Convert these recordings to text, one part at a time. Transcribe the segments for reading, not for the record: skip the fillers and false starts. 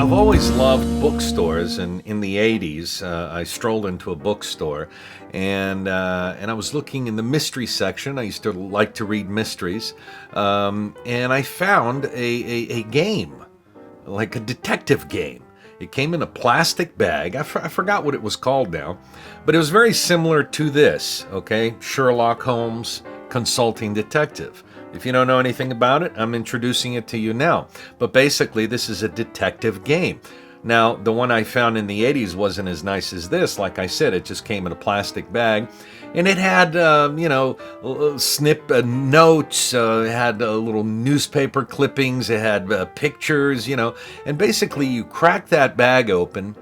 I've always loved bookstores, and in the 80s, I strolled into a bookstore, and I was looking in the mystery section. I used to like to read mysteries, and I found a game, like a detective game. It came in a plastic bag. I forgot what it was called now, but it was very similar to this, okay? Sherlock Holmes Consulting Detective. If you don't know anything about it, I'm introducing it to you now. But basically, this is a detective game. Now, the one I found in the 80s wasn't as nice as this. Like I said, it just came in a plastic bag. And it had, notes, it had little newspaper clippings, it had pictures, and basically you crack that bag open.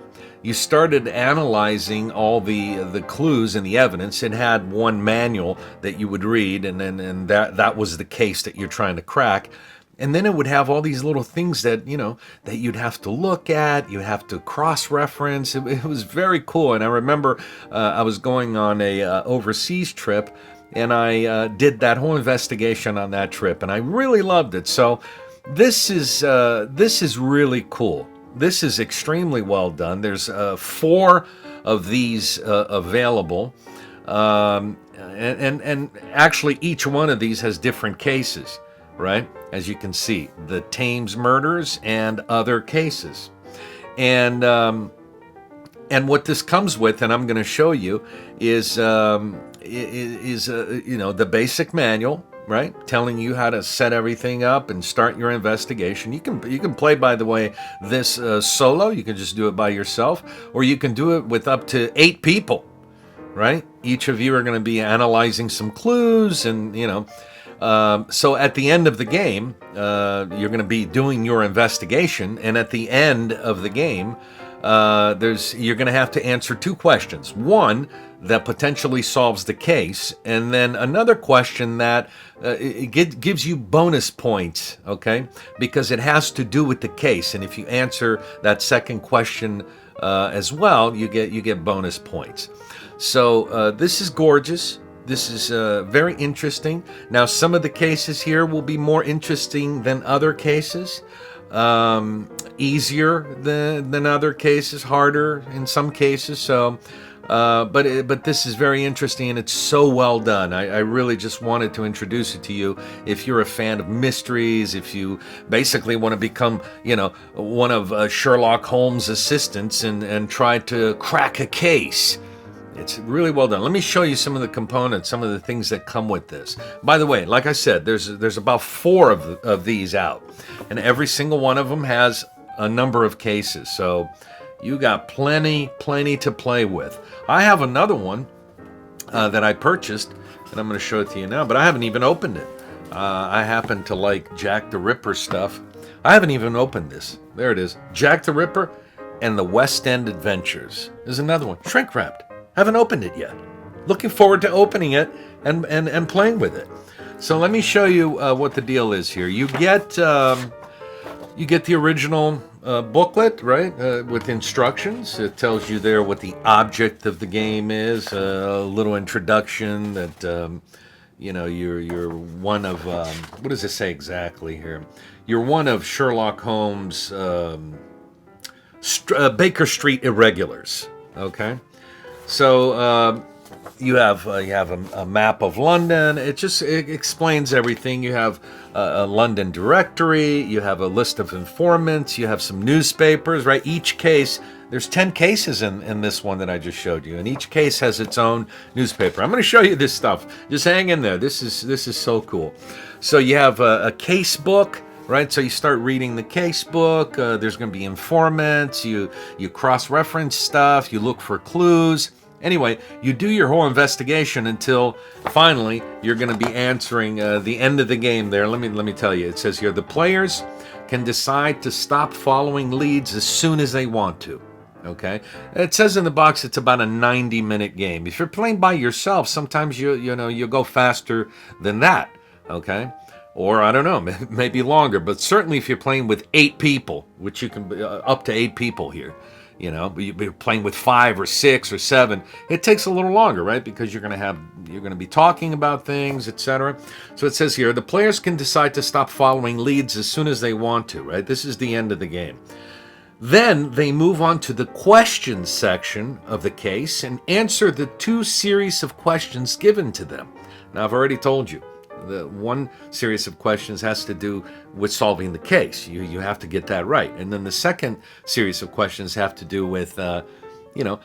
You started analyzing all the clues and the evidence. It had one manual that you would read, and that was the case that you're trying to crack. And then it would have all these little things that that you'd have to look at, you have to cross-reference. It was very cool. And I remember I was going on a overseas trip, and I did that whole investigation on that trip, and I really loved it. So this is really cool. This is extremely well done. There's 4 of these available, and actually each one of these has different cases, right? As you can see, the Thames murders and other cases, and what this comes with, and I'm going to show you, is the basic manual. Right, telling you how to set everything up and start your investigation. You can play, by the way, this solo. You can just do it by yourself, or you can do it with up to 8 people. Right, each of you are going to be analyzing some clues, and so at the end of the game, you're going to be doing your investigation, and at the end of the game, you're going to have to answer 2 questions. One that potentially solves the case, and then another question that gives you bonus points, okay? Because it has to do with the case, and if you answer that second question as well, you get bonus points. So this is gorgeous. This is very interesting. Now, some of the cases here will be more interesting than other cases. Easier than other cases, harder in some cases. So, but this is very interesting, and it's so well done. I really just wanted to introduce it to you. If you're a fan of mysteries, if you basically want to become, one of Sherlock Holmes' assistants and try to crack a case. It's really well done. Let me show you some of the components, some of the things that come with this. By the way, like I said, there's about 4 of these out, and every single one of them has a number of cases. So you got plenty to play with. I have another one that I purchased, and I'm going to show it to you now, but I haven't even opened it. I happen to like Jack the Ripper stuff. I haven't even opened this. There it is. Jack the Ripper and the West End Adventures. There's another one, shrink wrapped. Haven't opened it yet. Looking forward to opening it and playing with it. So let me show you what the deal is here. You get the original booklet, right, with instructions. It tells you there what the object of the game is. A little introduction that you're one of what does it say exactly here? You're one of Sherlock Holmes' Baker Street irregulars. Okay. So you have a map of London. It explains everything. You have a London directory. You have a list of informants. You have some newspapers. Right. Each case, there's 10 cases in this one that I just showed you, and each case has its own newspaper. I'm going to show you this stuff. Just hang in there. This is so cool. So you have a case book. Right, so you start reading the case book. There's going to be informants. You cross-reference stuff. You look for clues. Anyway, you do your whole investigation until finally you're going to be answering the end of the game. There, let me tell you. It says here the players can decide to stop following leads as soon as they want to. Okay, it says in the box it's about a 90-minute game. If you're playing by yourself, sometimes you'll go faster than that. Okay. Or, I don't know, maybe longer. But certainly if you're playing with 8 people, which you can up to 8 people here, you're playing with 5 or 6 or 7, it takes a little longer, right? Because you're going to be talking about things, etc. So it says here, the players can decide to stop following leads as soon as they want to, right? This is the end of the game. Then they move on to the questions section of the case and answer the 2 series of questions given to them. Now, I've already told you, the one series of questions has to do with solving the case. You have to get that right. And then the second series of questions have to do with,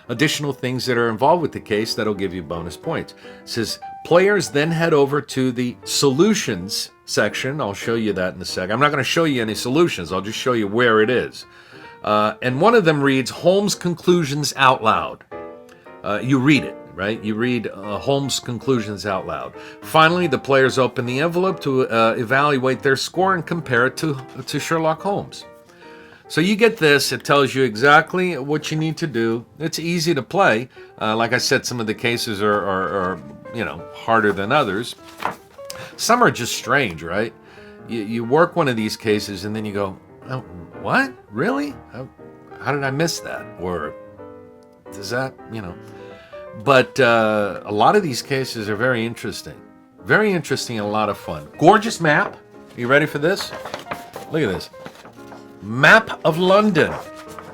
additional things that are involved with the case that'll give you bonus points. It says, players then head over to the solutions section. I'll show you that in a second. I'm not going to show you any solutions. I'll just show you where it is. And one of them reads Holmes' conclusions out loud. You read it, right? You read Holmes' conclusions out loud. Finally, the players open the envelope to evaluate their score and compare it to Sherlock Holmes. So you get this. It tells you exactly what you need to do. It's easy to play. Like I said, some of the cases are harder than others. Some are just strange, right? You work one of these cases and then you go, oh, what? Really? How did I miss that? Or does that, But a lot of these cases are very interesting. Very interesting and a lot of fun. Gorgeous map. Are you ready for this? Look at this. Map of London.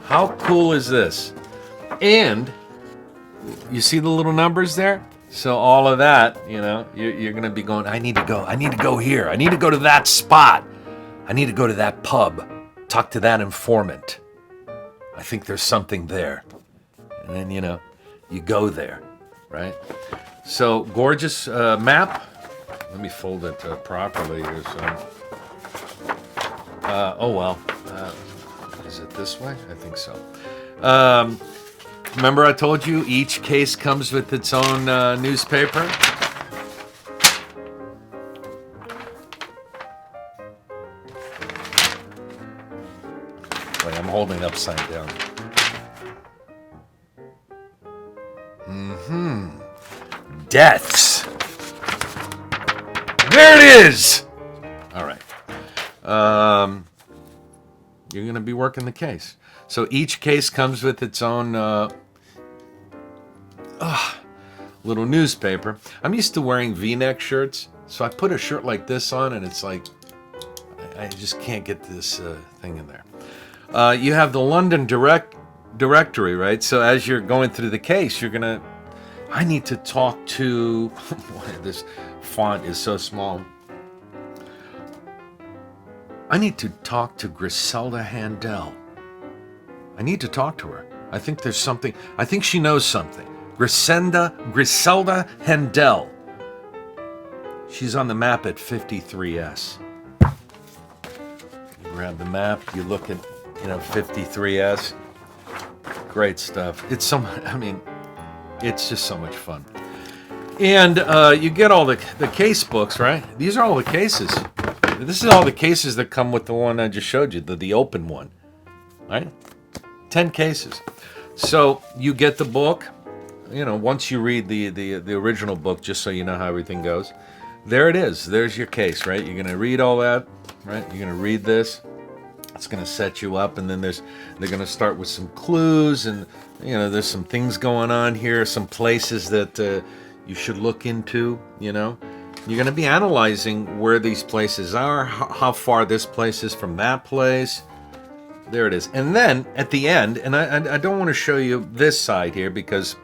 How cool is this? And you see the little numbers there? So all of that, you're going to be going, I need to go here. I need to go to that spot. I need to go to that pub. Talk to that informant. I think there's something there. And then, you go there, right? So, gorgeous map. Let me fold it properly here. Is it this way? I think so. Remember I told you each case comes with its own newspaper? Wait, I'm holding upside down. Deaths. There it is! All right. You're going to be working the case. So each case comes with its own little newspaper. I'm used to wearing V-neck shirts, so I put a shirt like this on, and it's like I just can't get this thing in there. You have the London directory, right? So as you're going through the case, you're gonna. I need to talk to. Boy, this font is so small. I need to talk to Griselda Handel. I need to talk to her. I think there's something. I think she knows something. Griselda Handel. She's on the map at 53S. You grab the map. You look at, 53S. Great stuff. It's just so much fun. And you get all the case books, right? These are all the cases. This is all the cases that come with the one I just showed you, the open one, right? 10 cases. So you get the book, once you read the original book, just so you know how everything goes. There it is. There's your case, right? You're going to read all that, right? You're going to read this. It's going to set you up, and then they're going to start with some clues, and there's some things going on here, some places that you should look into, You're going to be analyzing where these places are, how far this place is from that place. There it is. And then at the end, and I don't want to show you this side here because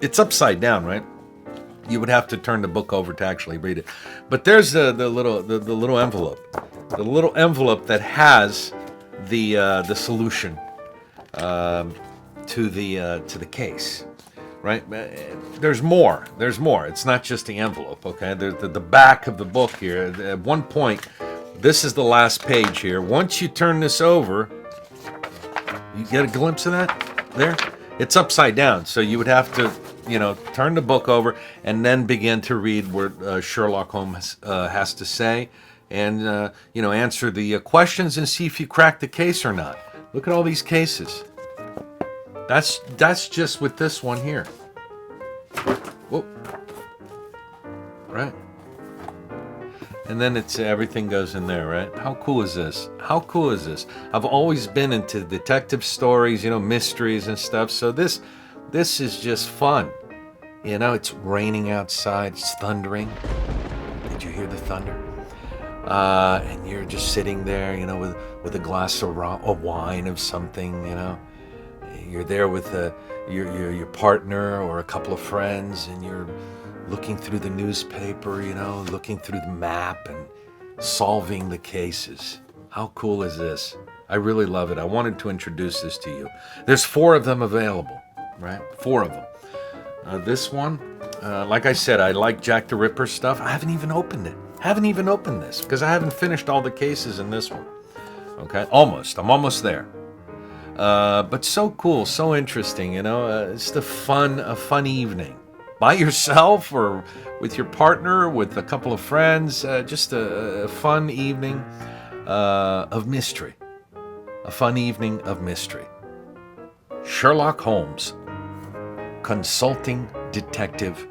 it's upside down, right? You would have to turn the book over to actually read it. But there's the little envelope, the little envelope that has the solution to the case. Right? There's more. It's not just the envelope, okay? The back of the book here. At one point, this is the last page here. Once you turn this over, you get a glimpse of that there? It's upside down, so you would have to, turn the book over and then begin to read what Sherlock Holmes has to say and, answer the questions and see if you crack the case or not. Look at all these cases. That's just with this one here. Whoa. Right. And then everything goes in there, right? How cool is this? I've always been into detective stories, mysteries and stuff. So this is just fun. It's raining outside. It's thundering. Did you hear the thunder? and you're just sitting there, with a glass of wine of something, You're there with your partner or a couple of friends, and you're looking through the newspaper, looking through the map and solving the cases. How cool is this? I really love it. I wanted to introduce this to you. There's 4 of them available, right? 4 of them. This one, like I said, I like Jack the Ripper stuff. I haven't even opened it. Haven't even opened this because I haven't finished all the cases in this one. Okay, almost. I'm almost there. But so cool, so interesting. It's a fun evening by yourself or with your partner, with a couple of friends. Just a fun evening of mystery. A fun evening of mystery. Sherlock Holmes Consulting Detective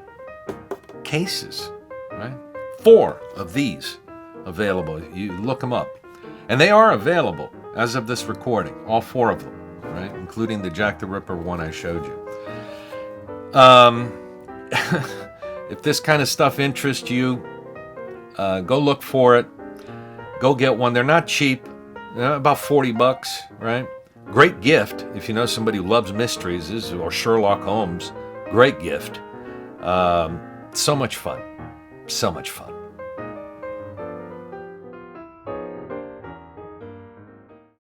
cases, right? 4 of these available. You look them up. And they are available as of this recording, all 4 of them, right? Including the Jack the Ripper one I showed you. If this kind of stuff interests you, go look for it. Go get one. They're not cheap. They're about $40, right? Great gift if you know somebody who loves mysteries or Sherlock Holmes. Great gift. So much fun. So much fun.